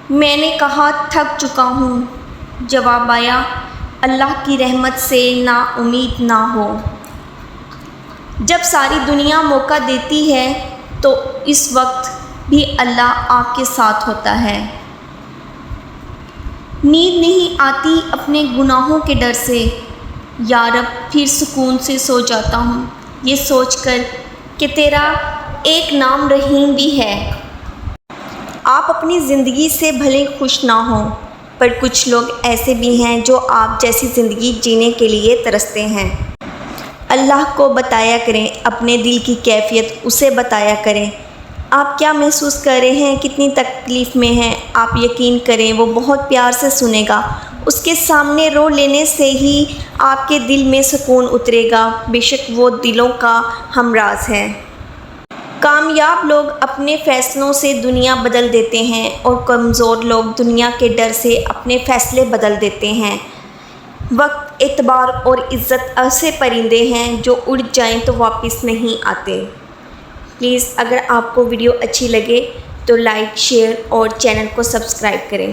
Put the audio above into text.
میں نے کہا تھک چکا ہوں۔ جواب آیا اللہ کی رحمت سے نا امید نہ ہو۔ جب ساری دنیا موقع دیتی ہے تو اس وقت بھی اللہ آپ کے ساتھ ہوتا ہے۔ نیند نہیں آتی اپنے گناہوں کے ڈر سے، یا رب پھر سکون سے سو جاتا ہوں یہ سوچ کر کہ تیرا ایک نام رحیم بھی ہے۔ آپ اپنی زندگی سے بھلے خوش نہ ہوں، پر کچھ لوگ ایسے بھی ہیں جو آپ جیسی زندگی جینے کے لیے ترستے ہیں۔ اللہ کو بتایا کریں اپنے دل کی کیفیت، اسے بتایا کریں آپ کیا محسوس کر رہے ہیں، کتنی تکلیف میں ہیں۔ آپ یقین کریں وہ بہت پیار سے سنے گا۔ اس کے سامنے رو لینے سے ہی آپ کے دل میں سکون اترے گا، بے شک وہ دلوں کا ہمراز ہے۔ کامیاب لوگ اپنے فیصلوں سے دنیا بدل دیتے ہیں اور کمزور لوگ دنیا کے ڈر سے اپنے فیصلے بدل دیتے ہیں۔ وقت، اعتبار اور عزت ایسے پرندے ہیں جو اڑ جائیں تو واپس نہیں آتے۔ پلیز اگر آپ کو ویڈیو اچھی لگے تو لائک، شیئر اور چینل کو سبسکرائب کریں۔